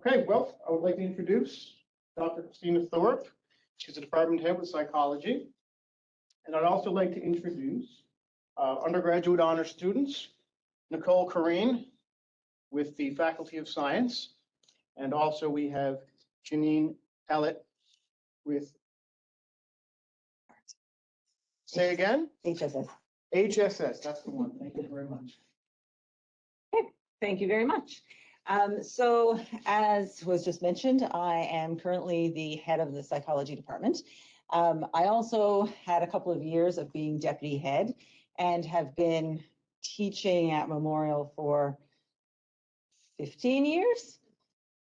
Okay, well, I would like to introduce Dr. Christina Thorpe. She's a department head with psychology. And I'd also like to introduce undergraduate honor students, Nicole Corrine with the Faculty of Science. And also we have Janine Ellett with, say again? HSS. HSS, that's the one. Thank you very much. Okay, thank you very much. So as was just mentioned, I am currently the head of the psychology department. I also had a couple of years of being deputy head and have been teaching at Memorial for 15 years.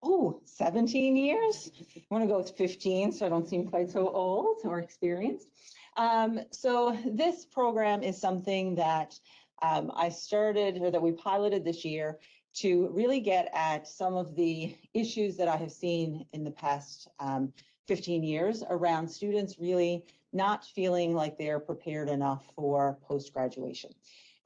Oh, 17 years. I want to go with 15 so I don't seem quite so old or experienced. So this program is something that I started, or that we piloted this year, to really get at some of the issues that I have seen in the past 15 years around students really not feeling like they're prepared enough for post-graduation.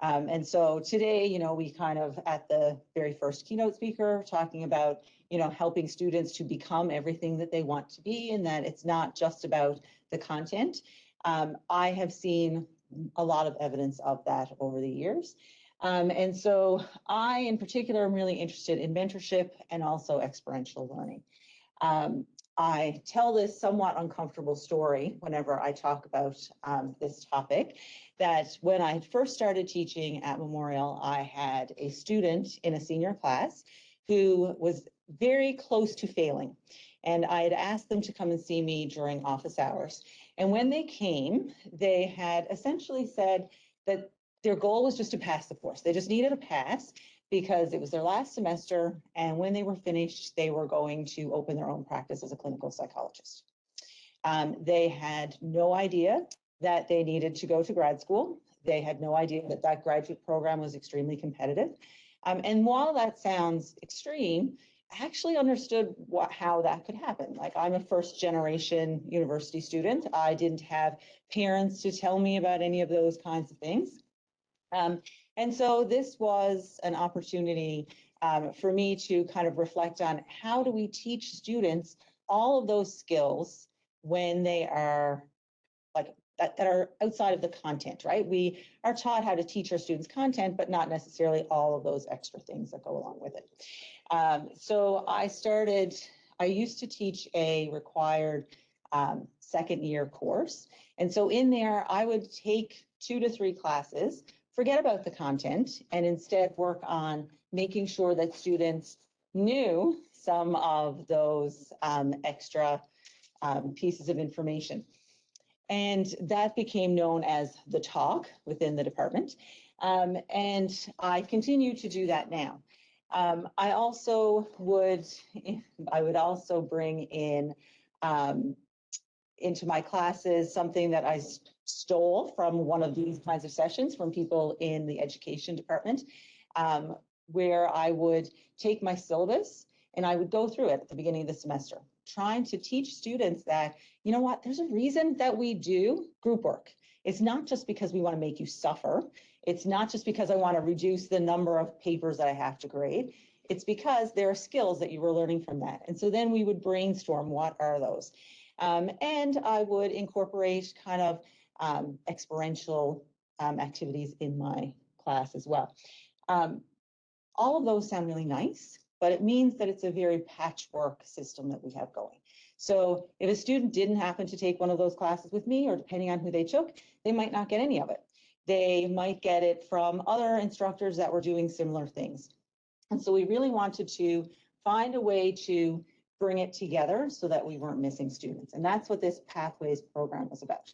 And so today, you know, we kind of at the very first keynote speaker talking about, you know, helping students to become everything that they want to be, and that it's not just about the content. I have seen a lot of evidence of that over the years. And so I, in particular, am really interested in mentorship and also experiential learning. I tell this somewhat uncomfortable story whenever I talk about this topic, that when I first started teaching at Memorial, I had a student in a senior class who was very close to failing. And I had asked them to come and see me during office hours. And when they came, they had essentially said that their goal was just to pass the course. They just needed a pass because it was their last semester, and when they were finished, they were going to open their own practice as a clinical psychologist. They had no idea that they needed to go to grad school. They had no idea that that graduate program was extremely competitive. And while that sounds extreme, I actually understood how that could happen. Like, I'm a first generation university student. I didn't have parents to tell me about any of those kinds of things. And so this was an opportunity for me to kind of reflect on how do we teach students all of those skills when they are like that are outside of the content, right? We are taught how to teach our students content, but not necessarily all of those extra things that go along with it. So I used to teach a required second year course. And so in there, I would take 2 to 3 classes, forget about the content, and instead work on making sure that students knew some of those extra pieces of information. And that became known as the talk within the department. And I continue to do that now. I would also bring in into my classes something that I stole from one of these kinds of sessions from people in the education department, where I would take my syllabus and I would go through it at the beginning of the semester, trying to teach students that, you know what, there's a reason that we do group work. It's not just because we want to make you suffer. It's not just because I want to reduce the number of papers that I have to grade. It's because there are skills that you were learning from that. And so then we would brainstorm, what are those? And I would incorporate kind of experiential activities in my class as well. All of those sound really nice, but it means that it's a very patchwork system that we have going. So if a student didn't happen to take one of those classes with me, or depending on who they took, they might not get any of it. They might get it from other instructors that were doing similar things. And so we really wanted to find a way to bring it together so that we weren't missing students. And that's what this Pathways program was about.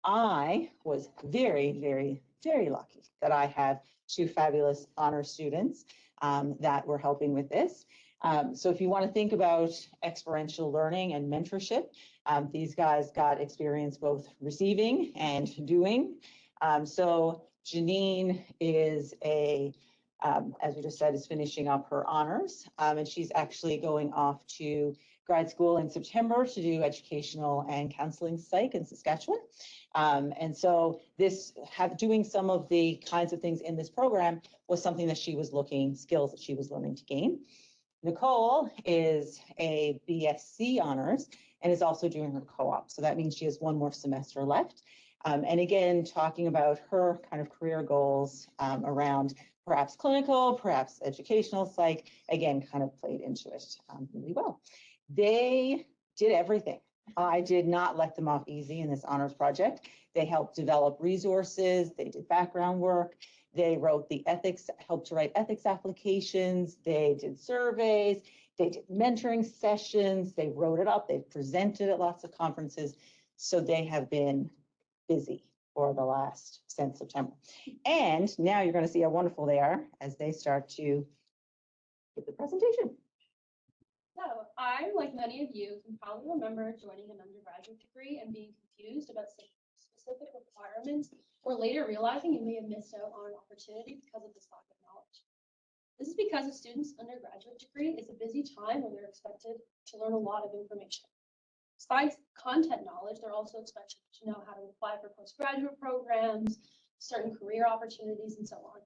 I was very, very, very lucky that I have 2 fabulous honor students that were helping with this. So if you want to think about experiential learning and mentorship, these guys got experience both receiving and doing. So Janine is as we just said, is finishing up her honors, and she's actually going off to grad school in September to do educational and counseling psych in Saskatchewan. And so doing some of the kinds of things in this program was something that she was skills that she was learning to gain. Nicole is a BSc honors and is also doing her co-op. So that means she has one more semester left. And again, talking about her kind of career goals around perhaps clinical, perhaps educational psych, again, kind of played into it really well. They did everything. I did not let them off easy in this honors project. They helped develop resources, they did background work, they wrote the ethics, helped to write ethics applications, they did surveys, they did mentoring sessions, they wrote it up, they presented at lots of conferences. So they have been busy for the last since September. And now you're going to see how wonderful they are as they start to give the presentation. So I, like many of you, can probably remember joining an undergraduate degree and being confused about specific requirements, or later realizing you may have missed out on an opportunity because of this lack of knowledge. This is because a student's undergraduate degree is a busy time where they're expected to learn a lot of information. Besides content knowledge, they're also expected to know how to apply for postgraduate programs, certain career opportunities, and so on.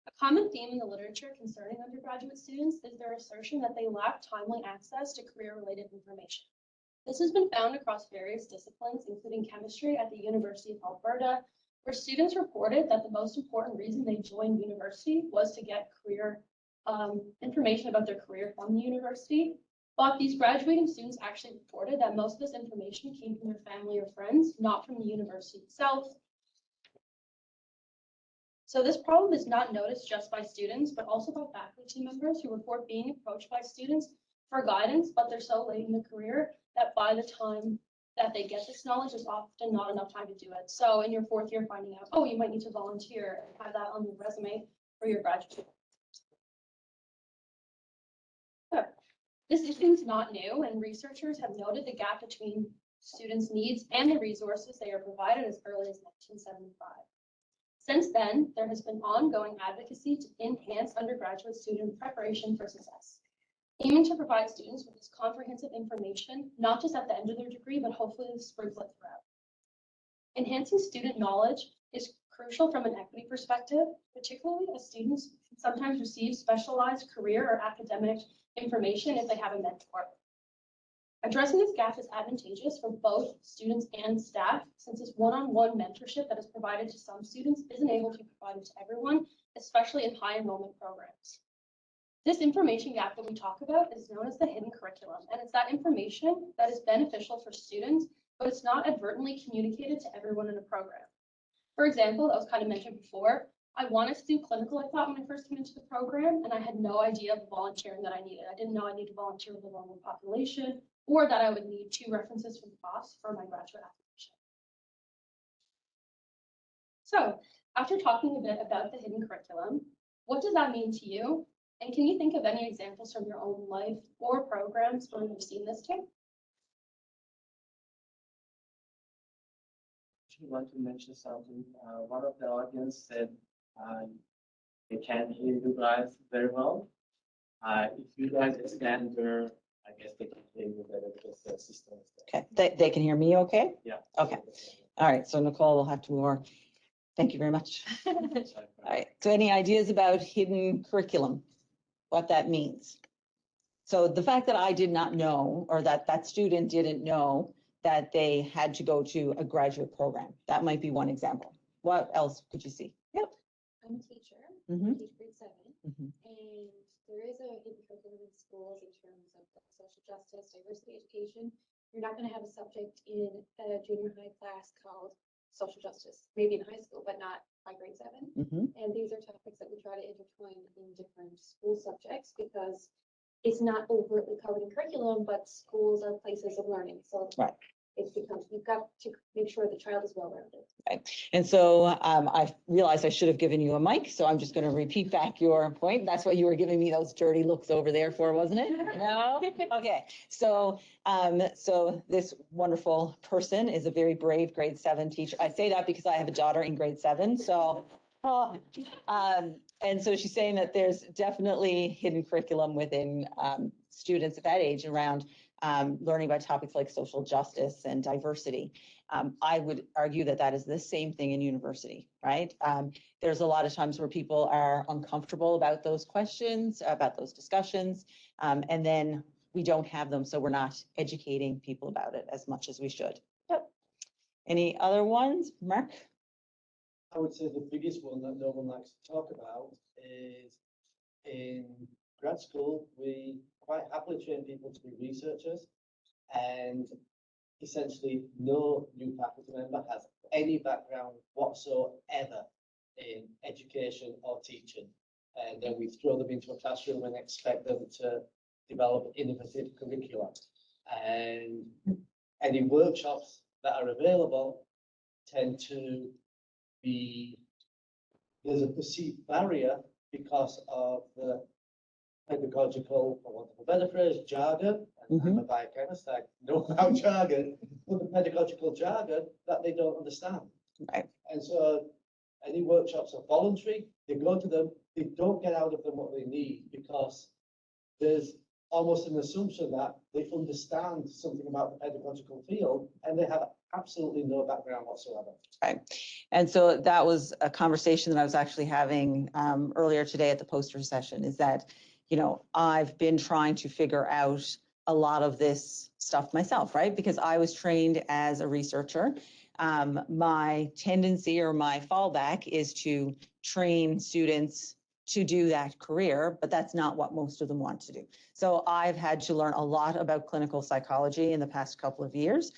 A common theme in the literature concerning undergraduate students is their assertion that they lack timely access to career-related information. This has been found across various disciplines, including chemistry at the University of Alberta, where students reported that the most important reason they joined university was to get career information about their career from the university. But these graduating students actually reported that most of this information came from their family or friends, not from the university itself. So this problem is not noticed just by students, but also by faculty members who report being approached by students for guidance, but they're so late in the career that by the time that they get this knowledge, there's often not enough time to do it. So in your fourth year, finding out, oh, you might need to volunteer and have that on your resume for your graduate. So, this issue is not new, and researchers have noted the gap between students' needs and the resources they are provided as early as 1975. Since then, there has been ongoing advocacy to enhance undergraduate student preparation for success, aiming to provide students with this comprehensive information, not just at the end of their degree, but hopefully sprinkled throughout. Enhancing student knowledge is crucial from an equity perspective, particularly as students sometimes receive specialized career or academic information if they have a mentor. Addressing this gap is advantageous for both students and staff, since this one-on-one mentorship that is provided to some students isn't able to be provided to everyone, especially in high enrollment programs. This information gap that we talk about is known as the hidden curriculum, and it's that information that is beneficial for students, but it's not advertently communicated to everyone in a program. For example, that was kind of mentioned before, I wanted to do clinical, I thought, when I first came into the program, and I had no idea of the volunteering that I needed. I didn't know I needed to volunteer with the vulnerable population, or that I would need 2 references from FOSS for my graduate application. So, after talking a bit about the hidden curriculum, what does that mean to you? And can you think of any examples from your own life or programs where you've seen this too? I want to mention something. One of the audience said they can't hear you guys very well. If you guys expand your, I guess they can hear you better because the system is there. Okay, they can hear me okay? Yeah. Okay. All right, so Nicole will have to more. Thank you very much. All right, so any ideas about hidden curriculum, what that means? So the fact that I did not know, or that that student didn't know that they had to go to a graduate program, that might be one example. What else could you see? Yep. I'm a teacher, Mhm. I teach grade 7, Mhm. and there is a hidden curriculum in schools in terms of social justice, diversity education. You're not going to have a subject in a junior high class called social justice, maybe in high school, but not by grade 7. Mhm. And these are topics that we try to intertwine in different school subjects because it's not overtly covered in curriculum, but schools are places of learning. So Right. it becomes, you've got to make sure the child is well-rounded. Right. And so I realized I should have given you a mic, so I'm just going to repeat back your point. That's what you were giving me those dirty looks over there for, wasn't it? No? Okay. So so this wonderful person is a very brave grade 7 teacher. I say that because I have a daughter in grade 7. So, and so she's saying that there's definitely hidden curriculum within students at that age around learning about topics like social justice and diversity. I would argue that that is the same thing in university, right? There's a lot of times where people are uncomfortable about those questions, about those discussions, and then we don't have them, so we're not educating people about it as much as we should. Yep. Any other ones, Mark? I would say the biggest one that no one likes to talk about is in grad school, we quite happily train people to be researchers, and essentially no new faculty member has any background whatsoever in education or teaching. And then we throw them into a classroom and expect them to develop innovative curricula. And any workshops that are available tend to be, there's a perceived barrier because of the pedagogical, for want of a better phrase, jargon. And I'm a biochemist, I know about jargon, but the pedagogical jargon that they don't understand. Right. And so any workshops are voluntary, they go to them, they don't get out of them what they need because there's almost an assumption that they understand something about the pedagogical field and they have absolutely no background whatsoever. Right. And so that was a conversation that I was actually having earlier today at the poster session, is that, you know, I've been trying to figure out a lot of this stuff myself, right? Because I was trained as a researcher. My tendency or my fallback is to train students to do that career, but that's not what most of them want to do. So I've had to learn a lot about clinical psychology in the past couple of years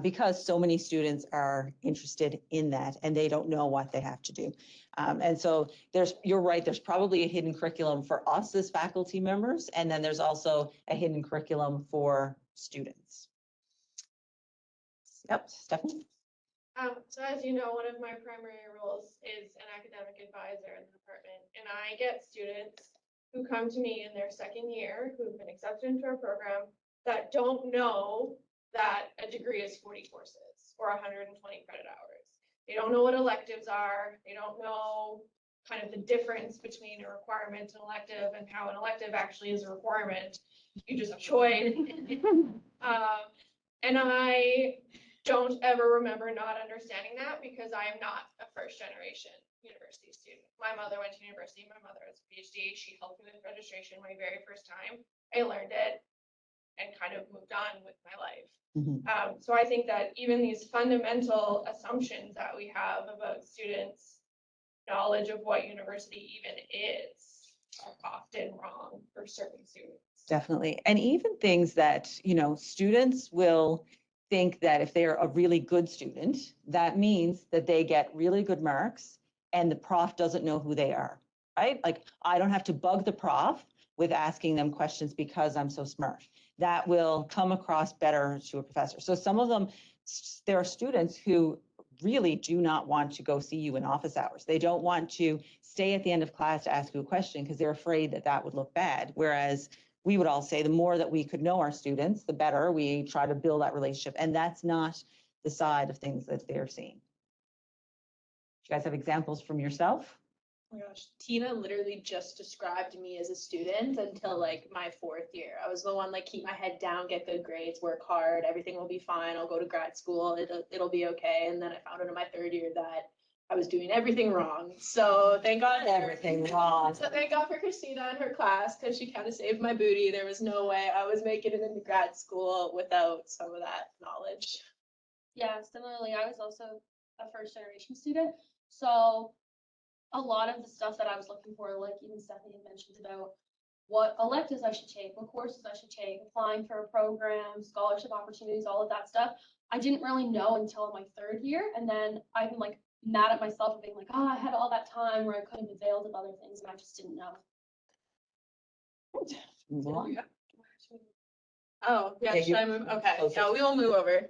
because so many students are interested in that and they don't know what they have to do. And so you're right, there's probably a hidden curriculum for us as faculty members, and then there's also a hidden curriculum for students. Yep, Stephanie? So as you know, one of my primary roles is an academic advisor in the department, and I get students who come to me in their second year who've been accepted into our program that don't know that a degree is 40 courses or 120 credit hours. They don't know what electives are. They don't know kind of the difference between a requirement and elective and how an elective actually is a requirement. You just choice. And I don't ever remember not understanding that because I am not a first generation university student. My mother went to university. My mother has a PhD. She helped me with registration my very first time. I learned it and kind of moved on with my life. So I think that even these fundamental assumptions that we have about students' knowledge of what university even is are often wrong for certain students. Definitely. And even things that, you know, students will think that if they're a really good student, that means that they get really good marks and the prof doesn't know who they are, right? Like, I don't have to bug the prof with asking them questions because I'm so smart. That will come across better to a professor. So some of them, there are students who really do not want to go see you in office hours. They don't want to stay at the end of class to ask you a question because they're afraid that that would look bad. Whereas we would all say the more that we could know our students, the better. We try to build that relationship. And that's not the side of things that they're seeing. Do you guys have examples from yourself? Oh my gosh, Tina literally just described me as a student until like my 4th year. I was the one like, keep my head down, get good grades, work hard, everything will be fine. I'll go to grad school, it'll be okay. And then I found out in my 3rd year that I was doing everything wrong. So thank God. Everything wrong. So thank God for Christina and her class because she kind of saved my booty. There was no way I was making it into grad school without some of that knowledge. Yeah, similarly, I was also a first generation student. So a lot of the stuff that I was looking for, like even Stephanie had mentioned about what electives I should take, what courses I should take, applying for a program, scholarship opportunities, all of that stuff, I didn't really know until my 3rd year. And then I'm like mad at myself for being like, oh, I had all that time where I could have availed of other things and I just didn't know. Move along. Oh, yeah, Yeah, should I move? Okay, closer. yeah, we will move over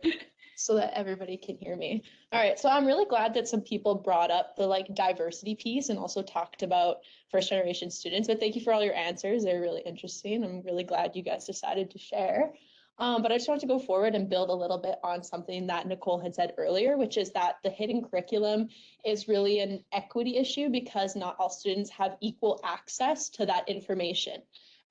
so that everybody can hear me. All right, so I'm really glad that some people brought up the like diversity piece and also talked about first generation students, but thank you for all your answers. They're really interesting. I'm really glad you guys decided to share. But I just want to go forward and build a little bit on something that Nicole had said earlier, which is that the hidden curriculum is really an equity issue because not all students have equal access to that information.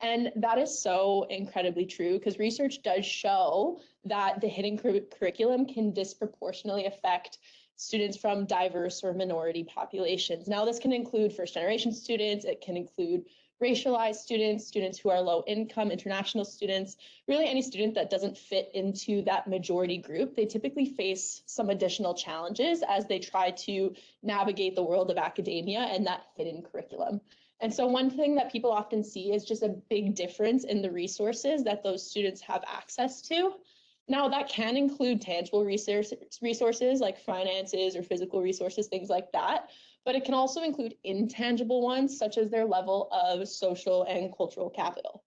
And that is so incredibly true because research does show that the hidden curriculum can disproportionately affect students from diverse or minority populations. Now, this can include first-generation students, it can include racialized students, students who are low income, international students, really any student that doesn't fit into that majority group. They typically face some additional challenges as they try to navigate the world of academia and that hidden curriculum. And so one thing that people often see is just a big difference in the resources that those students have access to. Now, that can include tangible resources like finances or physical resources, things like that. But it can also include intangible ones, such as their level of social and cultural capital.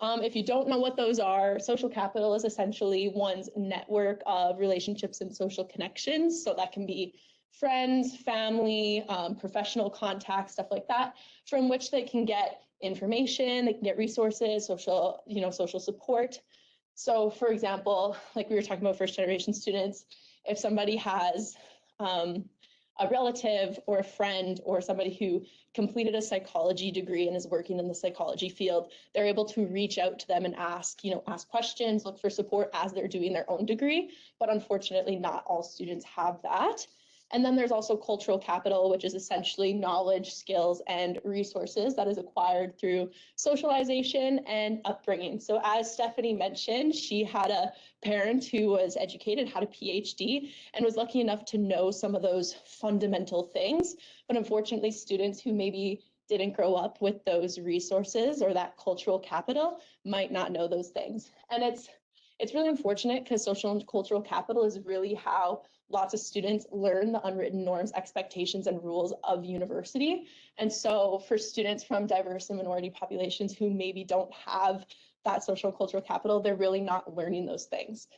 If you don't know what those are, social capital is essentially one's network of relationships and social connections. So that can be friends, family, professional contacts, stuff like that, from which they can get information, they can get resources, social support. So for example, like we were talking about first generation students, if somebody has a relative or a friend or somebody who completed a psychology degree and is working in the psychology field, they're able to reach out to them and ask questions, look for support as they're doing their own degree. But unfortunately, not all students have that. And then there's also cultural capital, which is essentially knowledge, skills, and resources that is acquired through socialization and upbringing. So as Stephanie mentioned, she had a parent who was educated, had a PhD, and was lucky enough to know some of those fundamental things. But unfortunately, students who maybe didn't grow up with those resources or that cultural capital might not know those things. And it's really unfortunate because social and cultural capital is really how lots of students learn the unwritten norms, expectations, and rules of university. And so for students from diverse and minority populations who maybe don't have that social and cultural capital, they're really not learning those things.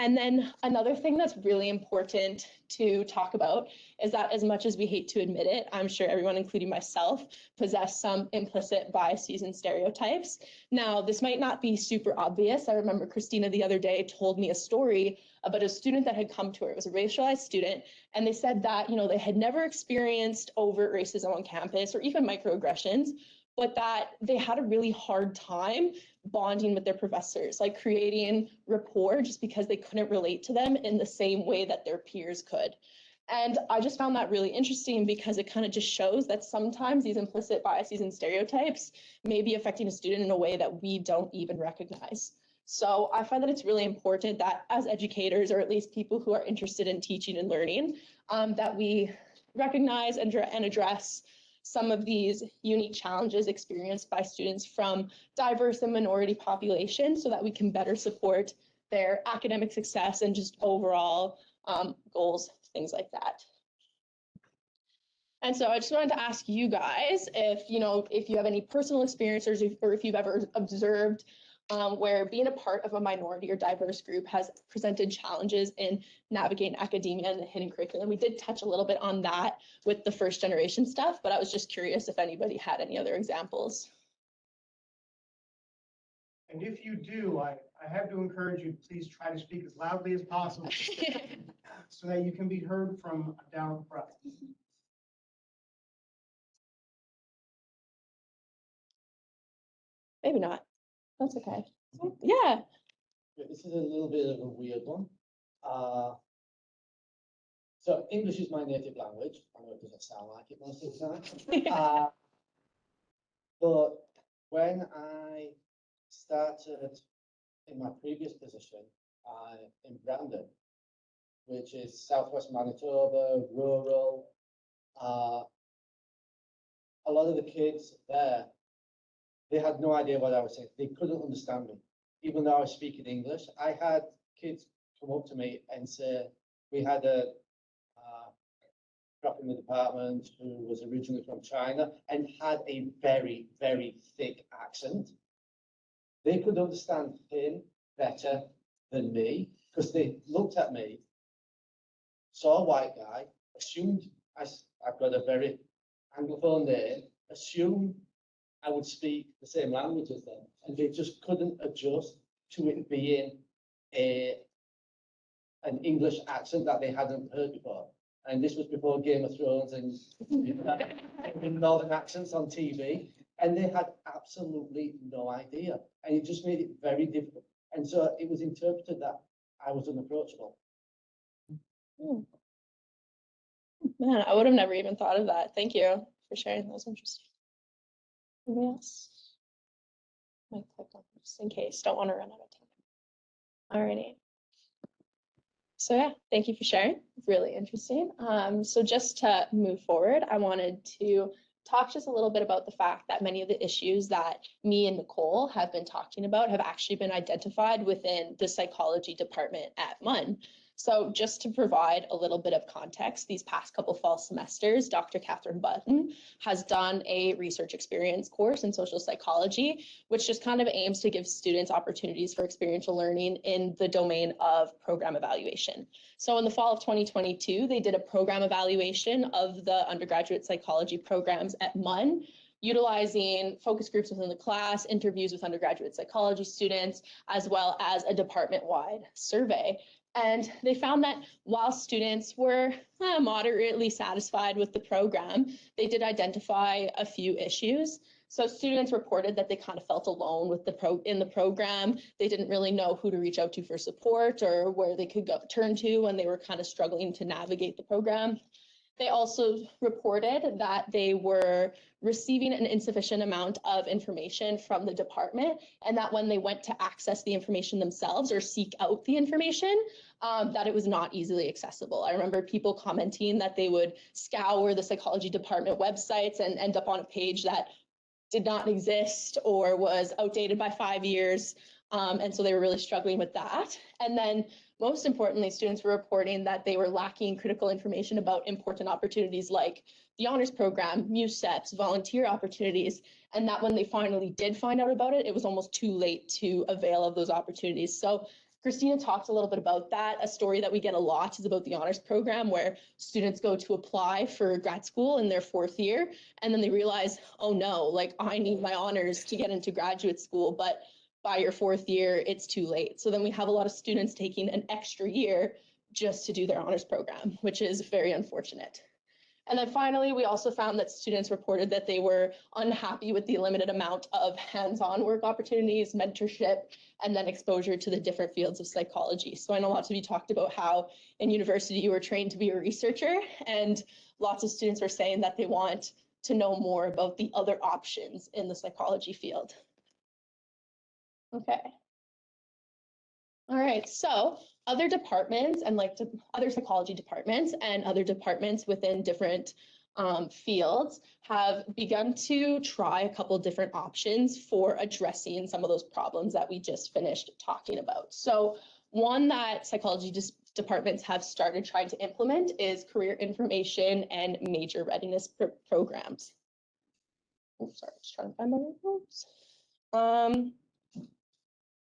And then another thing that's really important to talk about is that as much as we hate to admit it, I'm sure everyone, including myself, possess some implicit biases and stereotypes. Now, this might not be super obvious. I remember Christina the other day told me a story about a student that had come to her. It was a racialized student, and they said that, they had never experienced overt racism on campus or even microaggressions, but that they had a really hard time bonding with their professors, like creating rapport just because they couldn't relate to them in the same way that their peers could. And I just found that really interesting because it kind of just shows that sometimes these implicit biases and stereotypes may be affecting a student in a way that we don't even recognize. So I find that it's really important that as educators, or at least people who are interested in teaching and learning, that we recognize and address some of these unique challenges experienced by students from diverse and minority populations so that we can better support their academic success and just overall goals, things like that. And so I just wanted to ask you guys if you have any personal experiences or if you've ever observed where being a part of a minority or diverse group has presented challenges in navigating academia and the hidden curriculum. We did touch a little bit on that with the first generation stuff, but I was just curious if anybody had any other examples. And if you do, I have to encourage you to please try to speak as loudly as possible so that you can be heard from down front. Maybe not. That's okay. Yeah. This is a little bit of a weird one. So English is my native language. I know it doesn't sound like it most of the time. But when I started in my previous position in Brandon, which is southwest Manitoba, rural, a lot of the kids there, they had no idea what I was saying. They couldn't understand me, even though I was speaking English. I had kids come up to me and say, we had a prop in the department who was originally from China and had a very, very thick accent. They could understand him better than me because they looked at me, saw a white guy, assumed I've got a very Anglophone name, assumed I would speak the same language as them, and they just couldn't adjust to it being an English accent that they hadn't heard before. And this was before Game of Thrones and Northern accents on TV. And they had absolutely no idea. And it just made it very difficult. And so it was interpreted that I was unapproachable. Hmm. Man, I would have never even thought of that. Thank you for sharing. That was interesting. Anybody else? Might click on just in case. Don't want to run out of time. Alrighty. So yeah, thank you for sharing. Really interesting. So just to move forward, I wanted to talk just a little bit about the fact that many of the issues that me and Nicole have been talking about have actually been identified within the psychology department at MUN. So just to provide a little bit of context, these past couple fall semesters, Dr. Catherine Button has done a research experience course in social psychology, which just kind of aims to give students opportunities for experiential learning in the domain of program evaluation. So in the fall of 2022, they did a program evaluation of the undergraduate psychology programs at MUN, utilizing focus groups within the class, interviews with undergraduate psychology students, as well as a department-wide survey. And they found that while students were moderately satisfied with the program, they did identify a few issues. So students reported that they kind of felt alone with in the program. They didn't really know who to reach out to for support or where they could turn to when they were kind of struggling to navigate the program. They also reported that they were receiving an insufficient amount of information from the department, and that when they went to access the information themselves or seek out the information, that it was not easily accessible. I remember people commenting that they would scour the psychology department websites and end up on a page that did not exist or was outdated by 5 years. And so they were really struggling with that. And then most importantly, students were reporting that they were lacking critical information about important opportunities like the honors program, MUSEPs, volunteer opportunities, and that when they finally did find out about it, it was almost too late to avail of those opportunities. So Christina talked a little bit about that. A story that we get a lot is about the honors program, where students go to apply for grad school in their 4th year, and then they realize, oh no, like I need my honors to get into graduate school, but by your 4th year, it's too late. So then we have a lot of students taking an extra year just to do their honors program, which is very unfortunate. And then finally, we also found that students reported that they were unhappy with the limited amount of hands-on work opportunities, mentorship, and then exposure to the different fields of psychology. So I know lots of you talked about how in university you were trained to be a researcher, and lots of students were saying that they want to know more about the other options in the psychology field. Okay. All right, so other departments and other psychology departments and other departments within different fields have begun to try a couple different options for addressing some of those problems that we just finished talking about. So one that psychology departments have started trying to implement is career information and major readiness programs. Oh, sorry, just trying to find my notes.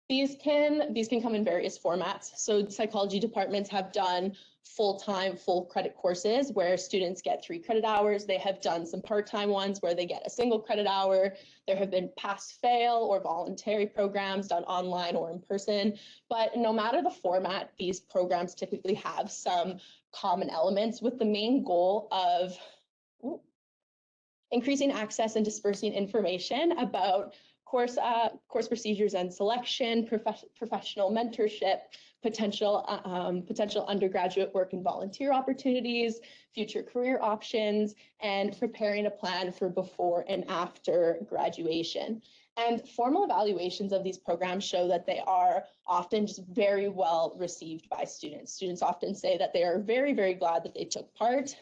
These can come in various formats. So psychology departments have done full-time, full credit courses where students get 3 credit hours. They have done some part-time ones where they get a single credit hour. There have been pass-fail or voluntary programs done online or in person. But no matter the format, these programs typically have some common elements with the main goal of increasing access and dispersing information about course procedures and selection, professional mentorship, potential undergraduate work and volunteer opportunities, future career options, and preparing a plan for before and after graduation. And formal evaluations of these programs show that they are often just very well received by students. Students often say that they are very, very glad that they took part.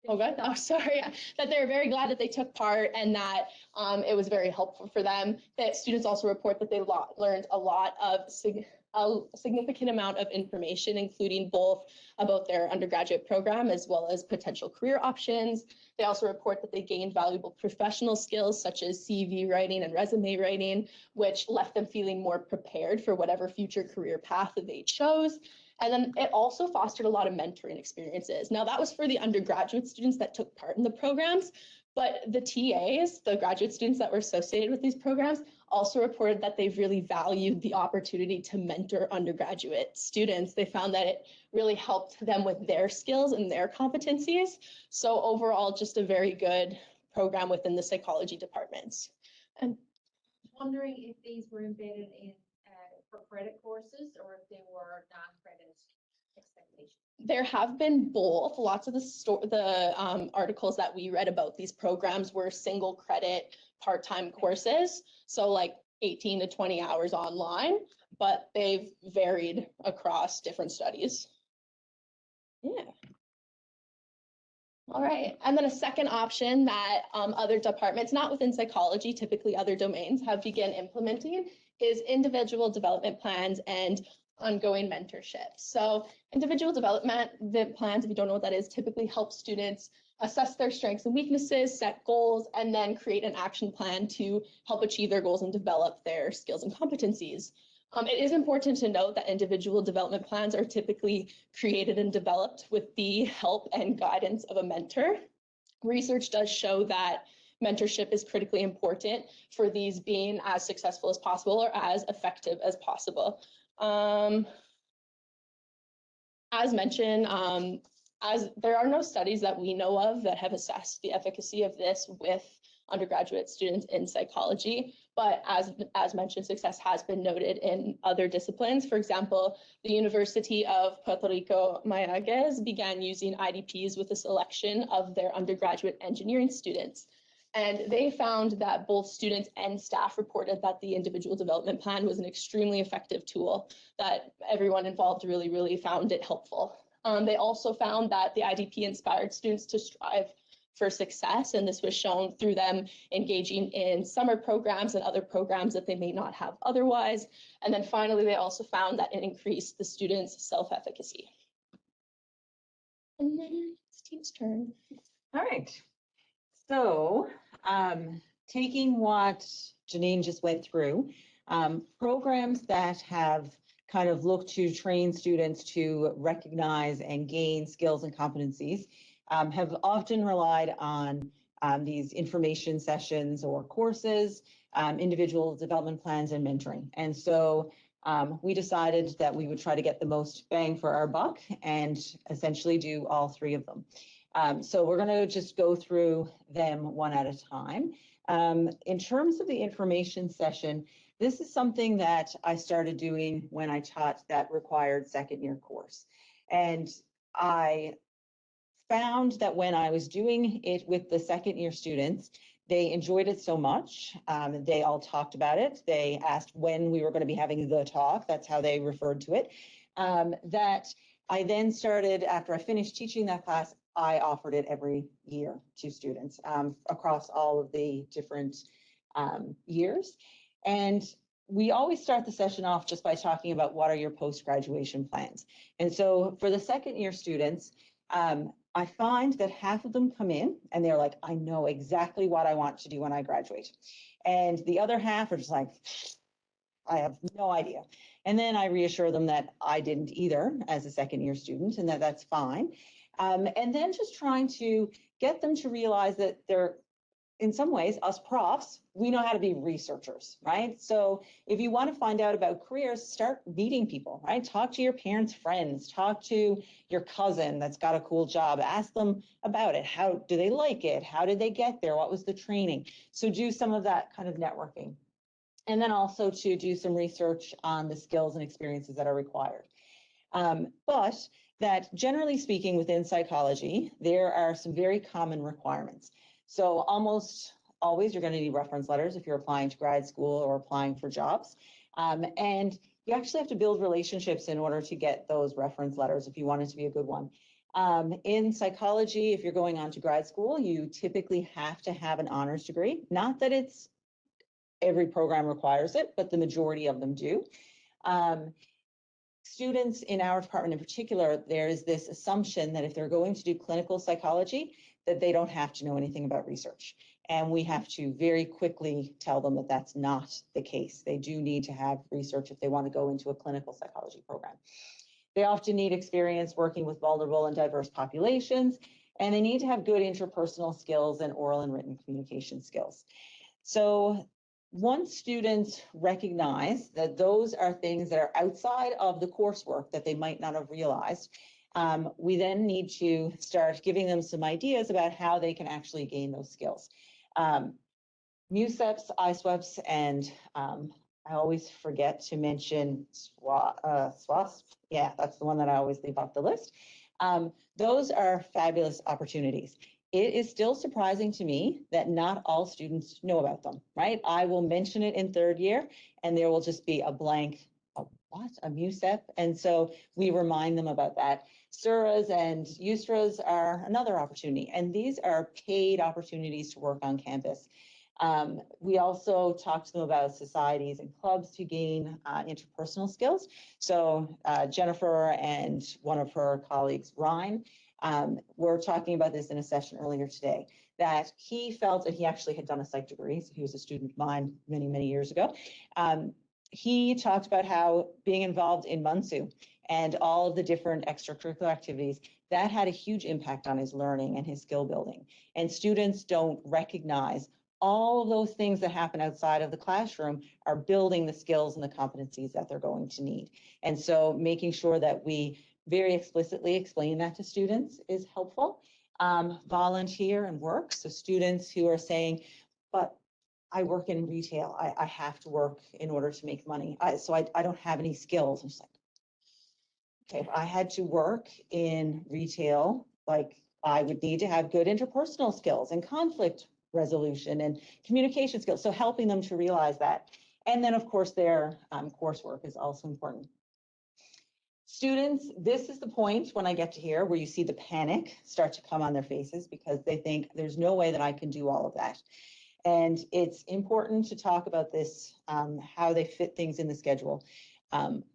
Oh, good. Oh, sorry. That they're very glad that they took part and that it was very helpful for them. That students also report that they learned a lot of a significant amount of information, including both about their undergraduate program as well as potential career options. They also report that they gained valuable professional skills such as CV writing and resume writing, which left them feeling more prepared for whatever future career path that they chose. And then it also fostered a lot of mentoring experiences. Now that was for the undergraduate students that took part in the programs, but the TAs, the graduate students that were associated with these programs, also reported that they've really valued the opportunity to mentor undergraduate students. They found that it really helped them with their skills and their competencies. So overall, just a very good program within the psychology departments. And Wondering if these were embedded in for credit courses or if they were non-credit expectations. there have been both. Lots of the articles that we read about these programs were single credit part-time courses. So like 18 to 20 hours online, but they've varied across different studies. Yeah. All right, and then a second option that other departments, not within psychology, typically other domains, have begun implementing is individual development plans and ongoing mentorship. So individual development plans, if you don't know what that is, typically help students assess their strengths and weaknesses, set goals, and then create an action plan to help achieve their goals and develop their skills and competencies. It is important to note that individual development plans are typically created and developed with the help and guidance of a mentor. Research does show that mentorship is critically important for these being as successful as possible or as effective as possible. As mentioned, as there are no studies that we know of that have assessed the efficacy of this with undergraduate students in psychology, but as mentioned, success has been noted in other disciplines. For example, the University of Puerto Rico Mayagüez began using IDPs with a selection of their undergraduate engineering students. And they found that both students and staff reported that the individual development plan was an extremely effective tool, that everyone involved really found it helpful. They also found that the IDP inspired students to strive for success, and this was shown through them engaging in summer programs and other programs that they may not have otherwise. And then finally, they also found that it increased the students' self-efficacy. And then it's team's turn. All right. So taking what Janine just went through, programs that have kind of looked to train students to recognize and gain skills and competencies have often relied on these information sessions or courses, individual development plans, and mentoring. And so we decided that we would try to get the most bang for our buck and essentially do all three of them. So we're going to just go through them one at a time. In terms of the information session, this is something that I started doing when I taught that required second year course. And I found that when I was doing it with the second year students, they enjoyed it so much. They all talked about it. They asked when we were going to be having the talk. That's how they referred to it. That I then started, after I finished teaching that class, I offered it every year to students across all of the different years. And we always start the session off just by talking about what are your post-graduation plans. And so for the second year students, I find that half of them come in and they're like, I know exactly what I want to do when I graduate. And the other half are just like, I have no idea. And then I reassure them that I didn't either as a second year student and that that's fine. And then just trying to get them to realize that they're, in some ways, us profs, we know how to be researchers, right? So if you want to find out about careers, start meeting people, right? Talk to your parents' friends, talk to your cousin that's got a cool job, ask them about it. How do they like it? How did they get there? What was the training? So do some of that kind of networking. And then also to do some research on the skills and experiences that are required. But that generally speaking within psychology, there are some very common requirements. So almost always you're going to need reference letters if you're applying to grad school or applying for jobs. And you actually have to build relationships in order to get those reference letters if you want it to be a good one. In psychology, if you're going on to grad school, you typically have to have an honors degree. Not that it's every program requires it, but the majority of them do. Students in our department in particular, there is this assumption that if they're going to do clinical psychology, that they don't have to know anything about research. And we have to very quickly tell them that that's not the case. They do need to have research if they want to go into a clinical psychology program. They often need experience working with vulnerable and diverse populations, and they need to have good interpersonal skills and oral and written communication skills. So once students recognize that those are things that are outside of the coursework that they might not have realized, We then need to start giving them some ideas about how they can actually gain those skills. MUSEPs, ISWEPs, and I always forget to mention SWASP. Yeah, that's the one that I always leave off the list. Those are fabulous opportunities. It is still surprising to me that not all students know about them, right? I will mention it in third year and there will just be a blank, a MUSEP? And so we remind them about that. SURAs and USTRAs are another opportunity, and these are paid opportunities to work on campus. We also talk to them about societies and clubs to gain interpersonal skills. So Jennifer and one of her colleagues, Ryan, were talking about this in a session earlier today, that he felt that he actually had done a psych degree. So he was a student of mine many, many years ago. He talked about how being involved in Munsu and all of the different extracurricular activities, that had a huge impact on his learning and his skill building. And students don't recognize all of those things that happen outside of the classroom are building the skills and the competencies that they're going to need. And so making sure that we very explicitly explain that to students is helpful. Volunteer and work. So students who are saying, but I work in retail. I have to work in order to make money. So I don't have any skills. I'm just like, okay, if I had to work in retail, like I would need to have good interpersonal skills and conflict resolution and communication skills. So helping them to realize that. And then of course their coursework is also important. Students, this is the point when I get to here where you see the panic start to come on their faces because they think there's no way that I can do all of that. And it's important to talk about this, how they fit things in the schedule.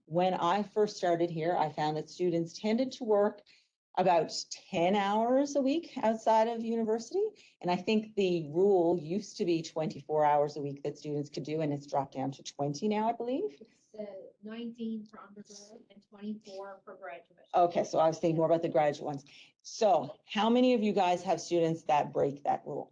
When I first started here, I found that students tended to work about 10 hours a week outside of university. And I think the rule used to be 24 hours a week that students could do, and it's dropped down to 20 now, I believe. It's 19 for undergrad and 24 for graduate. Okay, so I was thinking more about the graduate ones. So how many of you guys have students that break that rule?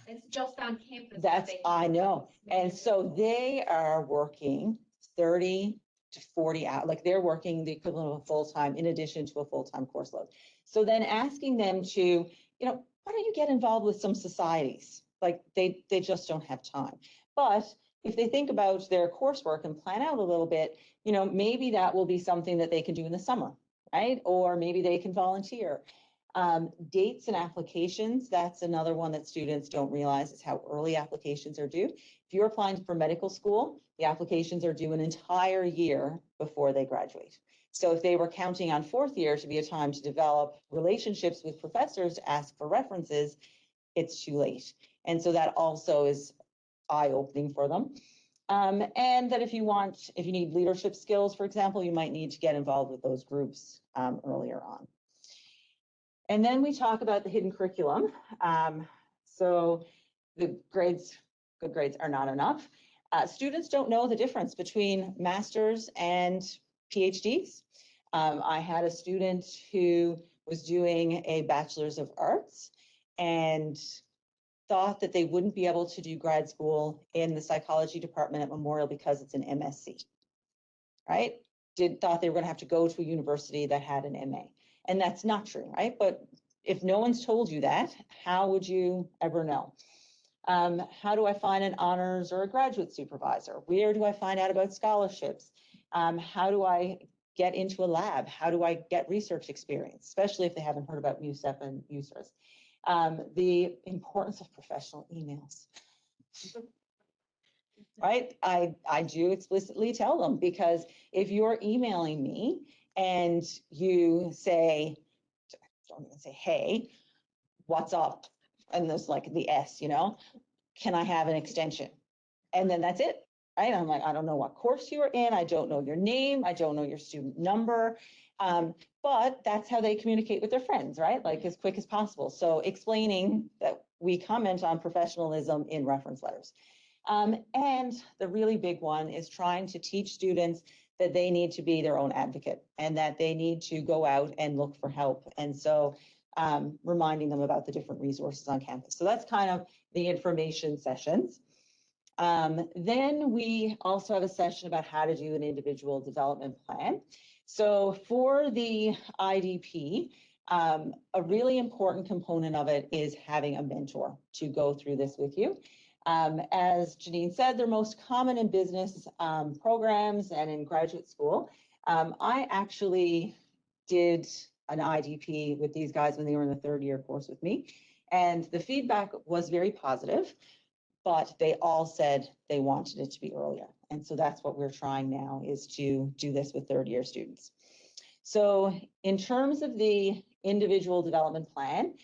It's just on campus. That's, I know. And so they are working 30 to 40 hours, like they're working the equivalent of a full-time in addition to a full-time course load. So then asking them to, you know, why don't you get involved with some societies? Like they just don't have time. But if they think about their coursework and plan out a little bit, you know, maybe that will be something that they can do in the summer, right? Or maybe they can volunteer. Dates and applications, that's another one that students don't realize is how early applications are due. If you're applying for medical school, the applications are due an entire year before they graduate. So if they were counting on fourth year to be a time to develop relationships with professors to ask for references, it's too late. And so that also is eye-opening for them. And that if you need leadership skills, for example, you might need to get involved with those groups earlier on. And then we talk about the hidden curriculum. So the grades, good grades are not enough. Students don't know the difference between masters and PhDs. I had a student who was doing a bachelor's of arts and thought that they wouldn't be able to do grad school in the psychology department at Memorial because it's an MSc, right? Thought they were going to have to go to a university that had an MA. And that's not true, right? But if no one's told you that, how would you ever know? How do I find an honors or a graduate supervisor? Where do I find out about scholarships? How do I get into a lab? How do I get research experience, especially if they haven't heard about MUSEP and USRAs? The importance of professional emails. Right? I do explicitly tell them, because if you're emailing me and you say, don't even say, hey, what's up? And there's like the S, you know, can I have an extension? And then that's it, right? I'm like, I don't know what course you are in. I don't know your name. I don't know your student number. But that's how they communicate with their friends, right? Like as quick as possible. So explaining that we comment on professionalism in reference letters. And the really big one is trying to teach students that they need to be their own advocate and that they need to go out and look for help. And so reminding them about the different resources on campus. So that's kind of the information sessions. Then we also have a session about how to do an individual development plan. So for the IDP, a really important component of it is having a mentor to go through this with you. As Janine said, they're most common in business programs and in graduate school. I actually did an IDP with these guys when they were in the third year course with me, and the feedback was very positive, but they all said they wanted it to be earlier. And so that's what we're trying now, is to do this with third year students. So in terms of the individual development plan,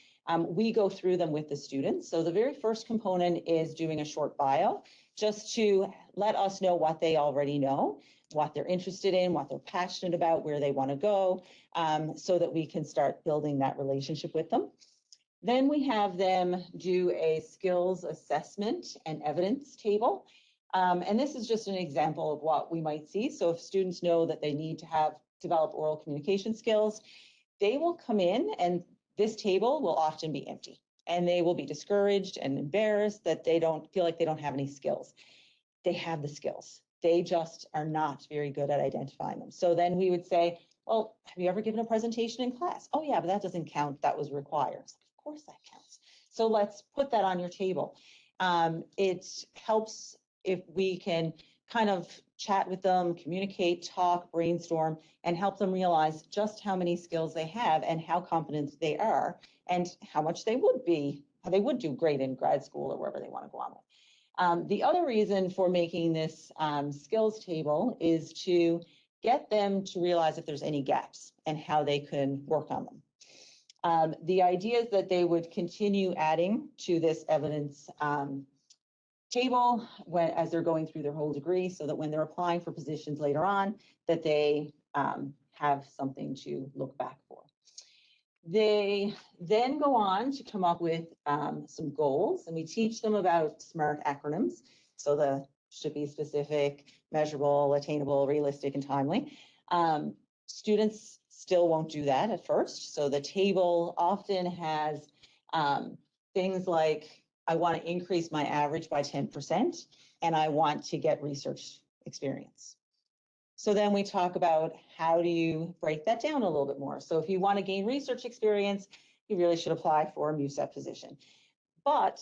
we go through them with the students. So the very first component is doing a short bio, just to let us know what they already know, what they're interested in, what they're passionate about, where they want to go, so that we can start building that relationship with them. Then we have them do a skills assessment and evidence table. And this is just an example of what we might see. So if students know that they need to develop oral communication skills, they will come in and this table will often be empty, and they will be discouraged and embarrassed that they don't feel like they don't have any skills. They have the skills. They just are not very good at identifying them. So then we would say, well, have you ever given a presentation in class? Oh yeah, but that doesn't count. That was required. Of course that counts. So let's put that on your table. It helps if we can kind of chat with them, communicate, talk, brainstorm, and help them realize just how many skills they have and how competent they are and how much they would do great in grad school or wherever they want to go on with. The other reason for making this skills table is to get them to realize if there's any gaps and how they can work on them. The idea is that they would continue adding to this evidence table as they're going through their whole degree, so that when they're applying for positions later on, that they have something to look back for. They then go on to come up with some goals, and we teach them about SMART acronyms. So the should be specific, measurable, attainable, realistic, and timely. Students still won't do that at first. So the table often has things like, I want to increase my average by 10%, and I want to get research experience. So then we talk about how do you break that down a little bit more. So if you want to gain research experience, you really should apply for a MUSEP position. But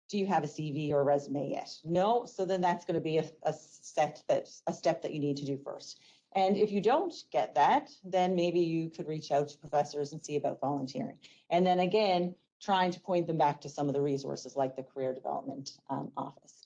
do you have a CV or a resume yet? No, so then that's going to be a step that you need to do first. And if you don't get that, then maybe you could reach out to professors and see about volunteering. And then again, trying to point them back to some of the resources like the Career Development Office.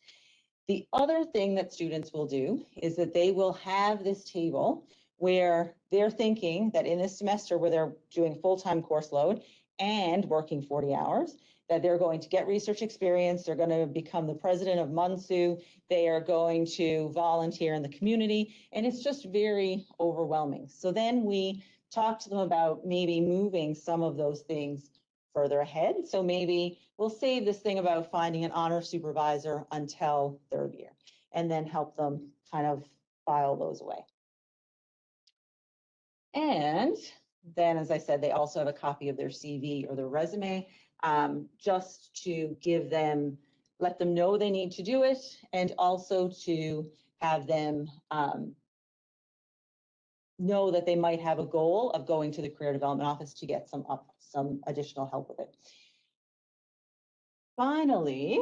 The other thing that students will do is that they will have this table where they're thinking that in this semester where they're doing full-time course load and working 40 hours, that they're going to get research experience, they're going to become the president of MUNSU, they are going to volunteer in the community, and it's just very overwhelming. So then we talk to them about maybe moving some of those things further ahead. So maybe we'll save this thing about finding an honor supervisor until third year, and then help them kind of file those away. And then, as I said, they also have a copy of their CV or their resume, just to give them, let them know they need to do it, and also to have them know that they might have a goal of going to the Career Development Office to get some additional help with it. Finally,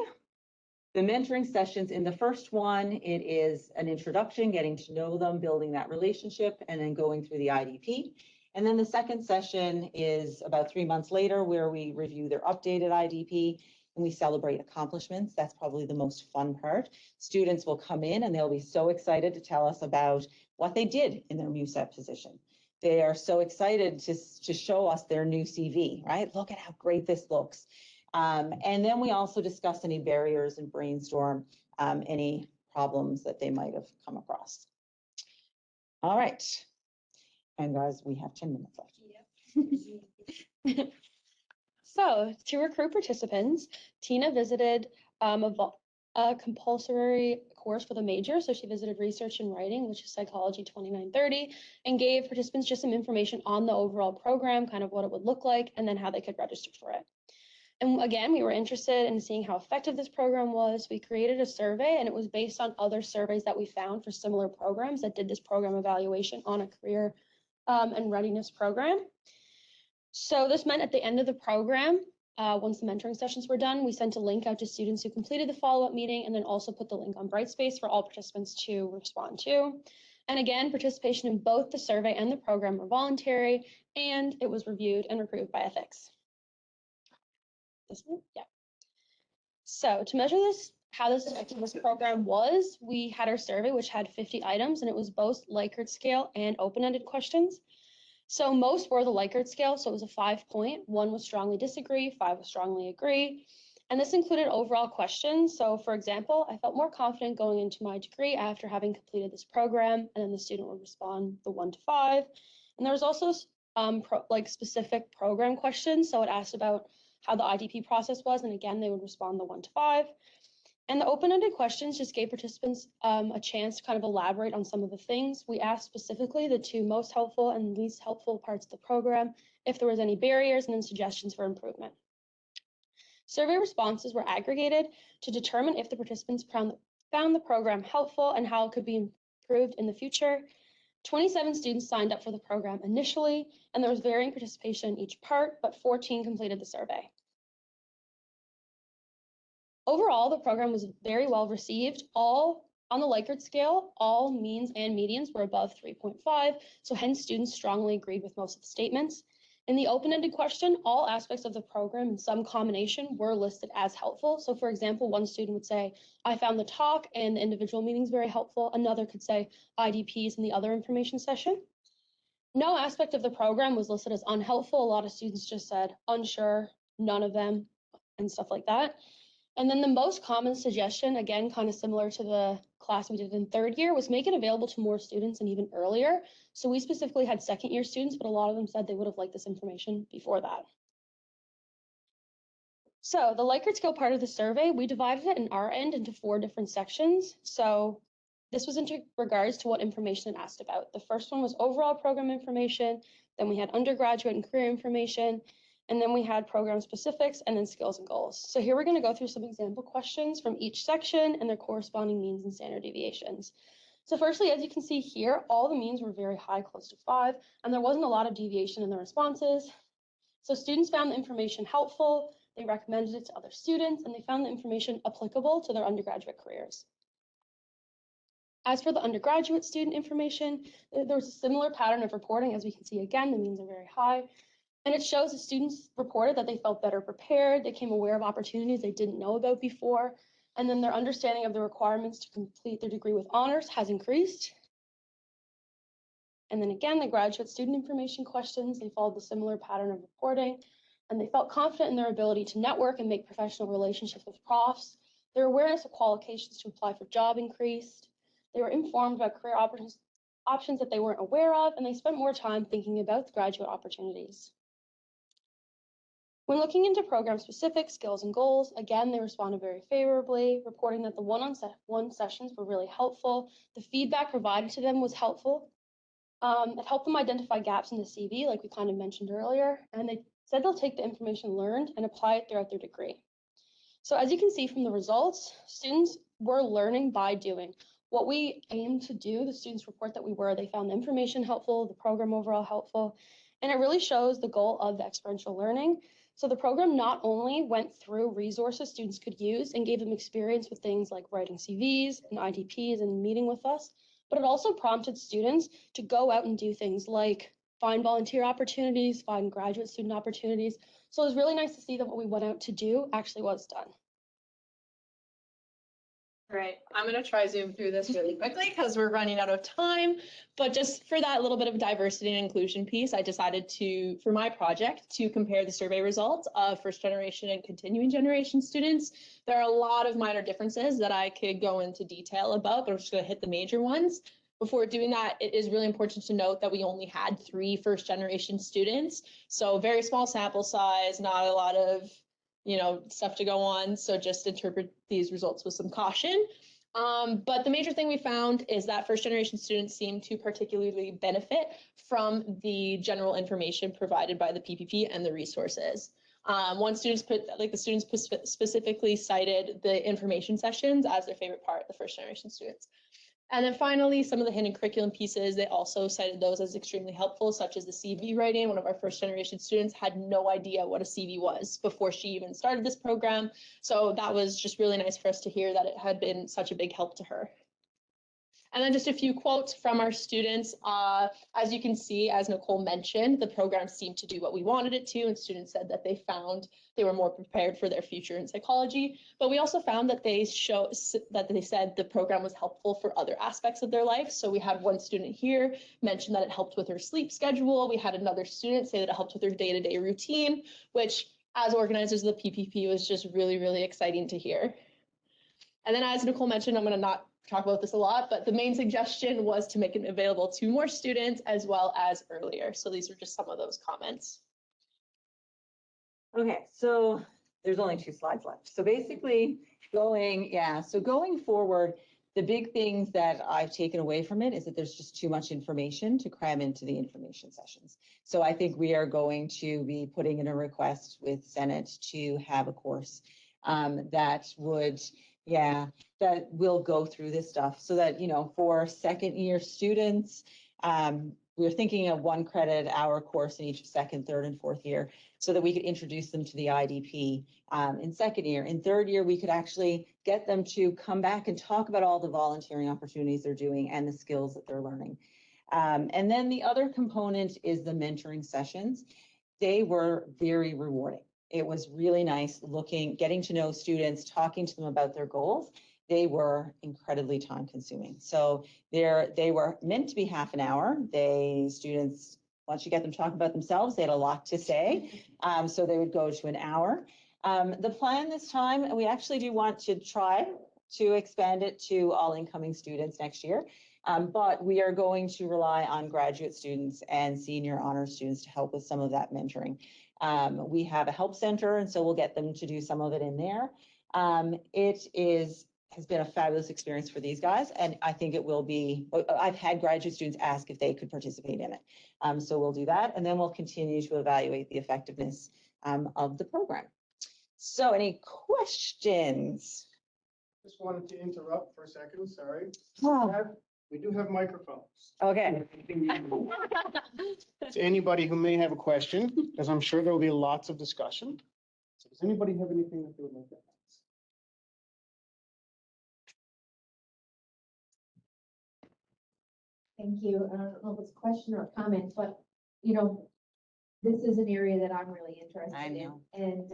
the mentoring sessions. In the first one, it is an introduction, getting to know them, building that relationship, and then going through the IDP. And then the second session is about 3 months later, where we review their updated IDP and we celebrate accomplishments. That's probably the most fun part. Students will come in and they'll be so excited to tell us about what they did in their MUSEP position. They are so excited to show us their new CV, right? Look at how great this looks. And then we also discuss any barriers and brainstorm any problems that they might have come across. All right. And guys, we have 10 minutes left. Yep. So to recruit participants, Tina visited a compulsory course for the major. So she visited research and writing, which is psychology 2930, and gave participants just some information on the overall program, kind of what it would look like, and then how they could register for it. And again, we were interested in seeing how effective this program was. We created a survey, and it was based on other surveys that we found for similar programs that did this program evaluation on a career and readiness program. So this meant at the end of the program, once the mentoring sessions were done, we sent a link out to students who completed the follow-up meeting and then also put the link on Brightspace for all participants to respond to. And again, participation in both the survey and the program were voluntary, and it was reviewed and approved by ethics. This one? Yeah. So to measure this, how this effectiveness program was, we had our survey, which had 50 items, and it was both Likert scale and open-ended questions. So most were the Likert scale, so it was a 5-point. 1 was strongly disagree, 5 was strongly agree. And this included overall questions. So for example, I felt more confident going into my degree after having completed this program, and then the student would respond the 1 to 5. And there was also specific program questions. So it asked about how the IDP process was, and again, they would respond the 1 to 5. And the open-ended questions just gave participants a chance to kind of elaborate on some of the things. We asked specifically the 2 most helpful and least helpful parts of the program, if there was any barriers, and then suggestions for improvement. Survey responses were aggregated to determine if the participants found the program helpful and how it could be improved in the future. 27 students signed up for the program initially, and there was varying participation in each part, but 14 completed the survey. Overall, the program was very well received. All on the Likert scale, all means and medians were above 3.5, so hence students strongly agreed with most of the statements. In the open-ended question, all aspects of the program in some combination were listed as helpful. So for example, one student would say, I found the talk and the individual meetings very helpful. Another could say IDPs and the other information session. No aspect of the program was listed as unhelpful. A lot of students just said unsure, none of them, and stuff like that. And then the most common suggestion, again, kind of similar to the class we did in 3rd year, was make it available to more students and even earlier. So we specifically had 2nd year students, but a lot of them said they would have liked this information before that. So the Likert scale part of the survey, we divided it in our end into 4 different sections. So this was in regards to what information it asked about. The first one was overall program information. Then we had undergraduate and career information. And then we had program specifics and then skills and goals. So here we're going to go through some example questions from each section and their corresponding means and standard deviations. So firstly, as you can see here, all the means were very high, close to 5, and there wasn't a lot of deviation in the responses. So students found the information helpful, they recommended it to other students, and they found the information applicable to their undergraduate careers. As for the undergraduate student information, there was a similar pattern of reporting. As we can see again, the means are very high. And it shows the students reported that they felt better prepared, they became aware of opportunities they didn't know about before, and then their understanding of the requirements to complete their degree with honors has increased. And then again, the graduate student information questions, they followed the similar pattern of reporting, and they felt confident in their ability to network and make professional relationships with profs. Their awareness of qualifications to apply for job increased. They were informed about career options that they weren't aware of, and they spent more time thinking about the graduate opportunities. When looking into program-specific skills and goals, again, they responded very favorably, reporting that the one-on-one sessions were really helpful. The feedback provided to them was helpful. It helped them identify gaps in the CV, like we kind of mentioned earlier, and they said they'll take the information learned and apply it throughout their degree. So as you can see from the results, students were learning by doing. What we aimed to do, the students report that they found the information helpful, the program overall helpful, and it really shows the goal of the experiential learning. So the program not only went through resources students could use and gave them experience with things like writing CVs and IDPs and meeting with us, but it also prompted students to go out and do things like find volunteer opportunities, find graduate student opportunities. So it was really nice to see that what we went out to do actually was done. All right, I'm going to try zoom through this really quickly because we're running out of time. But just for that little bit of diversity and inclusion piece, I decided to, for my project, to compare the survey results of first generation and continuing generation students. There are a lot of minor differences that I could go into detail about, but I'm just going to hit the major ones. Before doing that, it is really important to note that we only had 3 first generation students. So very small sample size, not a lot of stuff to go on. So just interpret these results with some caution. But the major thing we found is that first generation students seem to particularly benefit from the general information provided by the PPP and the resources. The students specifically cited the information sessions as their favorite part, the first generation students. And then finally, some of the hidden curriculum pieces, they also cited those as extremely helpful, such as the CV writing. One of our first generation students had no idea what a CV was before she even started this program. So that was just really nice for us to hear that it had been such a big help to her. And then just a few quotes from our students. As you can see, as Nicole mentioned, the program seemed to do what we wanted it to, and students said that they found they were more prepared for their future in psychology. But we also found that they said the program was helpful for other aspects of their life. So we had one student here mention that it helped with her sleep schedule. We had another student say that it helped with her day-to-day routine, which as organizers of the PPP was just really, really exciting to hear. And then as Nicole mentioned, I'm going to not talk about this a lot, but the main suggestion was to make it available to more students as well as earlier. So these are just some of those comments. Okay, so there's only 2 slides left. So basically going forward, the big things that I've taken away from it is that there's just too much information to cram into the information sessions. So I think we are going to be putting in a request with Senate to have a course that will go through this stuff so that, for second year students, we're thinking of 1 credit hour course in each second, third, and fourth year so that we could introduce them to the IDP in second year. In third year, we could actually get them to come back and talk about all the volunteering opportunities they're doing and the skills that they're learning. And then the other component is the mentoring sessions. They were very rewarding. It was really nice getting to know students, talking to them about their goals. They were incredibly time consuming. So they were meant to be half an hour. Students, once you get them talking about themselves, they had a lot to say. So they would go to an hour. The plan this time, and we actually do want to try to expand it to all incoming students next year. But we are going to rely on graduate students and senior honors students to help with some of that mentoring. We have a help center, and so we'll get them to do some of it in there. It has been a fabulous experience for these guys, and I think it will be. I've had graduate students ask if they could participate in it. So we'll do that, and then we'll continue to evaluate the effectiveness of the program. So any questions? Just wanted to interrupt for a second, sorry. Oh. We do have microphones. Okay. To anybody who may have a question, because I'm sure there will be lots of discussion. So does anybody have anything that they would like to ask? Thank you. I don't know if it's a question or a comment, but this is an area that I'm really interested I in. know. And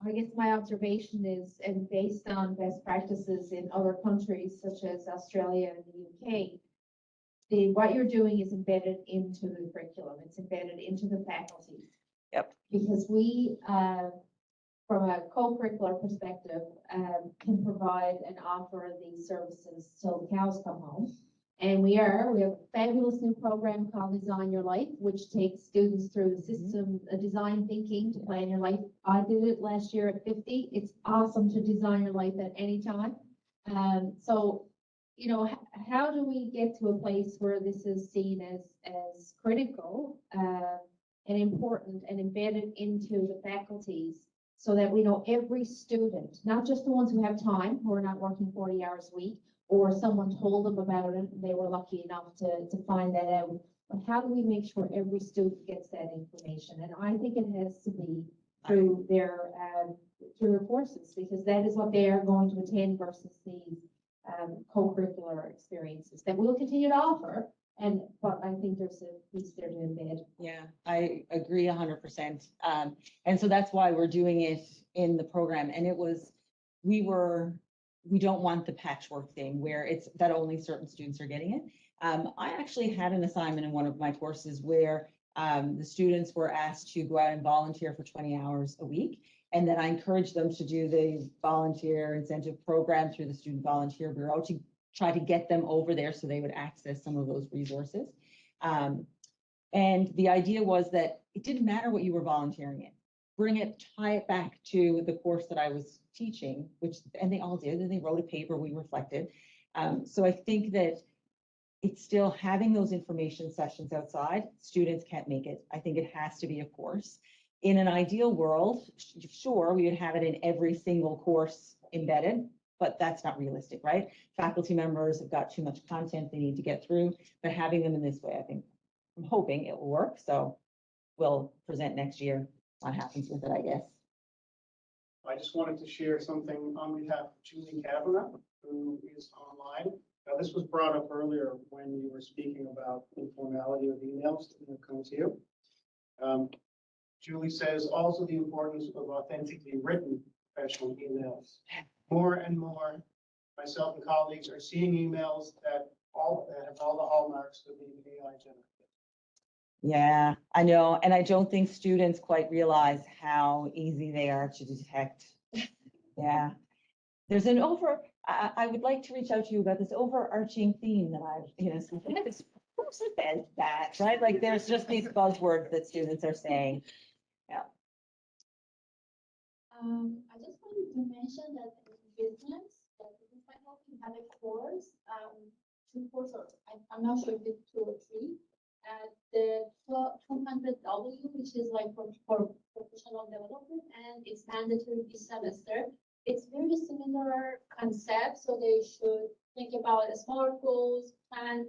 I guess my observation is, and based on best practices in other countries such as Australia and the UK, what you're doing is embedded into the curriculum. It's embedded into the faculties. Yep. Because we, from a co-curricular perspective, can provide and offer these services till the cows come home. And we have a fabulous new program called Design Your Life, which takes students through the system design thinking to plan your life. I did it last year at 50. It's awesome to design your life at any time. So, how do we get to a place where this is seen as critical and important and embedded into the faculties so that we know every student, not just the ones who have time, who are not working 40 hours a week, or someone told them about it and they were lucky enough to find that out. But how do we make sure every student gets that information? And I think it has to be through their courses, because that is what they are going to attend versus these co-curricular experiences that we'll continue to offer. But I think there's a piece there to embed. Yeah, I agree 100%. And so that's why we're doing it in the program. And we don't want the patchwork thing where it's that only certain students are getting it. I actually had an assignment in one of my courses where the students were asked to go out and volunteer for 20 hours a week. And then I encouraged them to do the volunteer incentive program through the Student Volunteer Bureau to try to get them over there so they would access some of those resources. And the idea was that it didn't matter what you were volunteering in. Tie it back to the course that I was teaching, and they all did, and they wrote a paper, we reflected. So I think that it's still having those information sessions outside. Students can't make it. I think it has to be a course. In an ideal world, sure, we would have it in every single course embedded. but that's not realistic, right? Faculty members have got too much content they need to get through, but having them in this way, I think, I'm hoping it will work. So we'll present next year what happens with it, I guess. I just wanted to share something on behalf of Julie Kavanaugh, who is online. Now, this was brought up earlier when you were speaking about informality of emails when it comes to you. Julie says also the importance of authentically written professional emails. More and more, myself and colleagues are seeing emails that have all the hallmarks of being AI generated. Yeah, I know. And I don't think students quite realize how easy they are to detect. Yeah. There's an I would like to reach out to you about this overarching theme that I've, this person says that, right? Like there's just these buzzwords that students are saying. Yeah. I just wanted to mention that in business faculty have a course, two courses, I'm not sure if it's 2 or 3. The 200W, which is like for professional development, and it's mandatory this semester. It's very similar concept, so they should think about smart goals, plan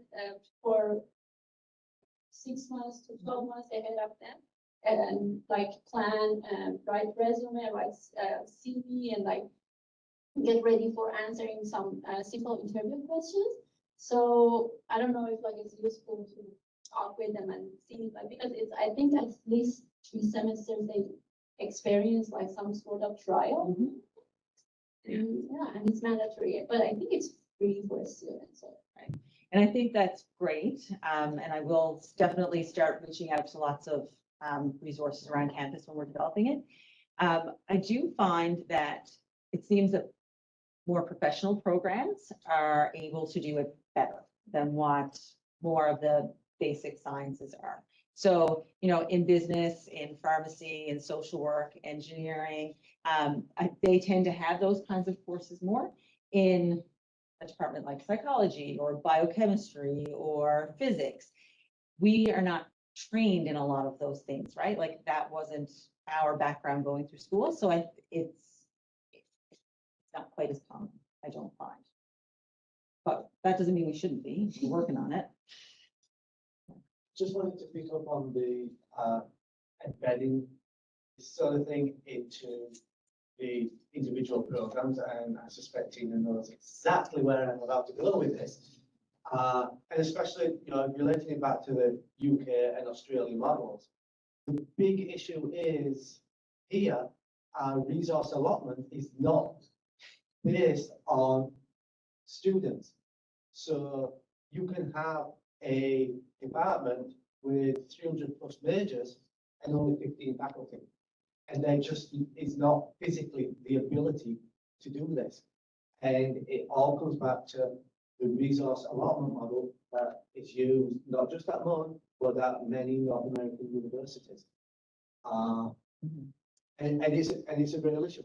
for 6 months to 12 months ahead of them, and like plan, write resume, write CV, and like get ready for answering some simple interview questions. So I don't know if like it's useful to talk with them and see, like, because it's, I think at least 3 semesters they experience like some sort of trial. Yeah, and it's mandatory, but I think it's free for students. So. Right. And I think that's great. And I will definitely start reaching out to lots of resources around campus when we're developing it. I do find that it seems that more professional programs are able to do it better than what more of the basic sciences are. So, in business, in pharmacy, in social work, engineering, they tend to have those kinds of courses more. In a department like psychology or biochemistry or physics, we are not trained in a lot of those things, right? Like that wasn't our background going through school. So it's not quite as common, I don't find. But that doesn't mean we shouldn't be. We're working on it. Just wanted to pick up on the embedding this sort of thing into the individual programs, and I suspect Tina knows exactly where I'm about to go with this. And especially, relating it back to the UK and Australian models. The big issue is here, our resource allotment is not based on students. So you can have a department with 300+ majors and only 15 faculty. And there just is not physically the ability to do this. And it all comes back to the resource allotment model that is used not just at MUN, but at many North American universities. And it's a real issue.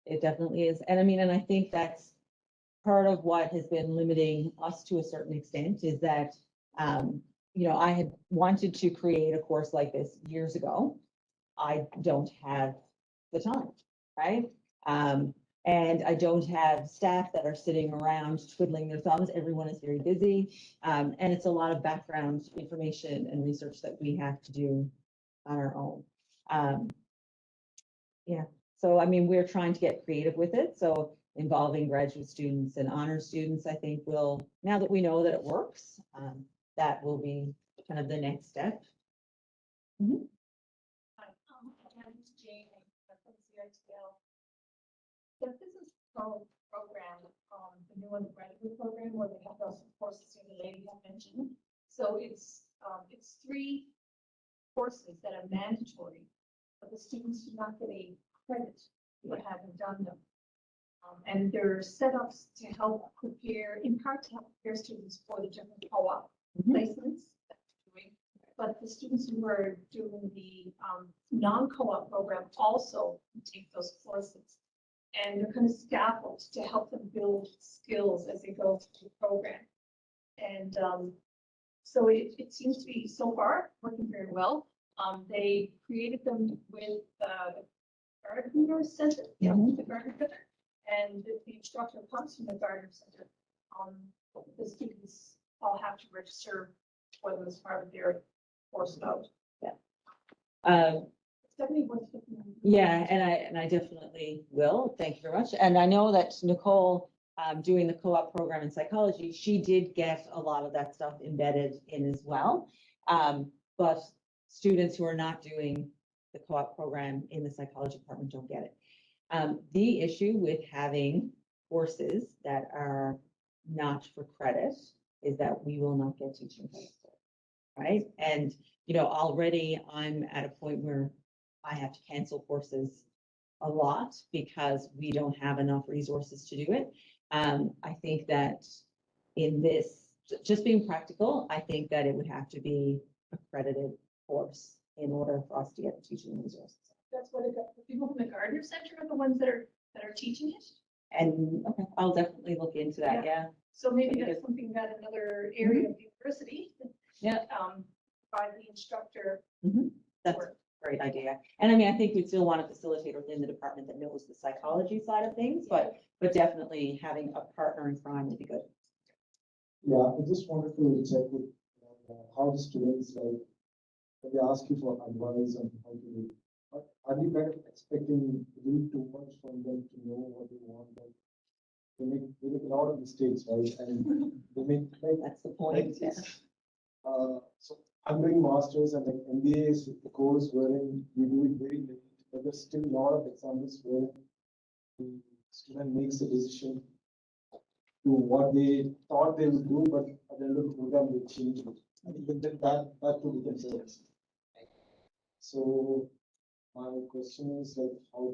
It definitely is. And I think that's part of what has been limiting us to a certain extent is that, I had wanted to create a course like this years ago. I don't have the time, right? And I don't have staff that are sitting around twiddling their thumbs. Everyone is very busy. And it's a lot of background information and research that we have to do on our own. Yeah, so we're trying to get creative with it. So involving graduate students and honors students, I think will, now that we know that it works, that will be kind of the next step. Mm-hmm. Hi, my name is Jane from CITL. The business program, the new undergraduate program where they have those courses the lady had mentioned. So it's 3 courses that are mandatory, but the students do not get a credit for having done them. And they're set up to help prepare, in part to help prepare students for the different co-op placements that they're doing. But the students who are doing the non-co-op program also take those courses. And they're kind of scaffolds to help them build skills as they go through the program. And so it seems to be so far working very well. They created them with the Gardner Center, the Gardner Center, And if the instructor comes from the Gardner Center, the students all have to register for them as part of their course note. Um, It's definitely worth looking at. Yeah, and I definitely will. Thank you very much. And I know that Nicole, doing the co-op program in psychology, she did get a lot of that stuff embedded in as well. But students who are not doing the co-op program in the psychology department don't get it. The issue with having courses that are not for credit is that we will not get teaching credits, right? And, you know, already I'm at a point where I have to cancel courses a lot because we don't have enough resources to do it. I think that in this, just being practical, I think that it would have to be accredited course in order for us to get the teaching resources. That's what the people from the Gardner Center are the ones that are teaching it. And, okay, I'll definitely look into that, yeah. So maybe Very that's something that another area of the university. Yeah. By the instructor. That's a work. great idea. And I mean, I think we'd still want a facilitator within the department that knows the psychology side of things, but definitely having a partner in crime would be good. Yeah, I just wanted to check with how the students, like, when they ask you for advice on how to do, are you kind of expecting really too much from them to know what they want? Like, they make a lot of mistakes, right? And they make like, That's the point, yeah. so I'm doing masters and like MBA is the course wherein we do it very late, but there's still a lot of examples where the student makes a decision to what they thought they would do, but at the end of the program they change it. And even then that too becomes a risk. So my question is like, how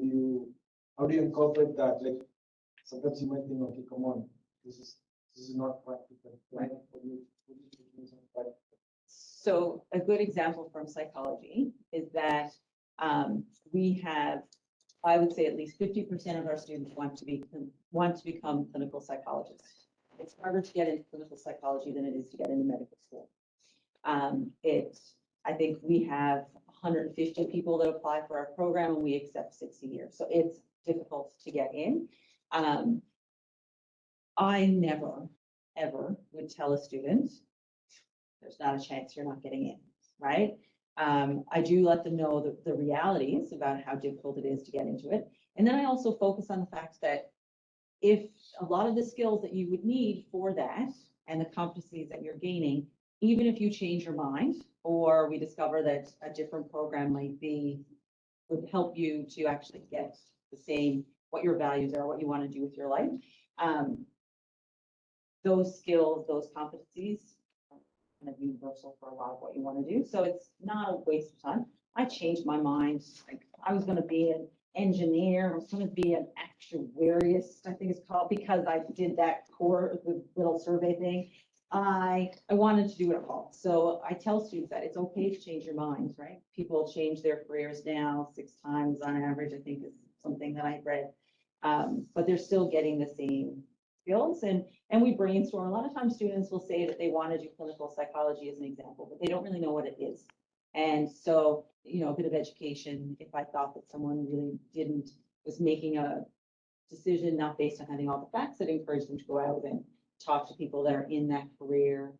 do you incorporate that? Like sometimes you might think, okay, come on, this is not practical. Right. What do you think is not practical? So a good example from psychology is that we have, I would say at least 50% of our students want to become clinical psychologists. It's harder to get into clinical psychology than it is to get into medical school. I think we have 150 people that apply for our program and we accept 6 a year. So it's difficult to get in. I never, ever would tell a student, there's not a chance you're not getting in, right? I do let them know the realities about how difficult it is to get into it. And then I also focus on the fact that if a lot of the skills that you would need for that and the competencies that you're gaining, even if you change your mind or we discover that a different program would help you to actually get the same, what your values are, what you want to do with your life. Those skills, those competencies are kind of universal for a lot of what you want to do. So it's not a waste of time. I changed my mind. Like I was going to be an engineer. I was going to be an actuariist, I think it's called, because I did that core, the little survey thing. I wanted to do it all. So I tell students that it's okay to change your mind, right? People change their careers now 6 times on average, I think is something that I read. But they're still getting the same skills and we brainstorm. A lot of times students will say that they want to do clinical psychology as an example, but they don't really know what it is. And so, you know, a bit of education, if I thought that someone really was making a decision not based on having all the facts, I'd encourage them to go out and talk to people that are in that career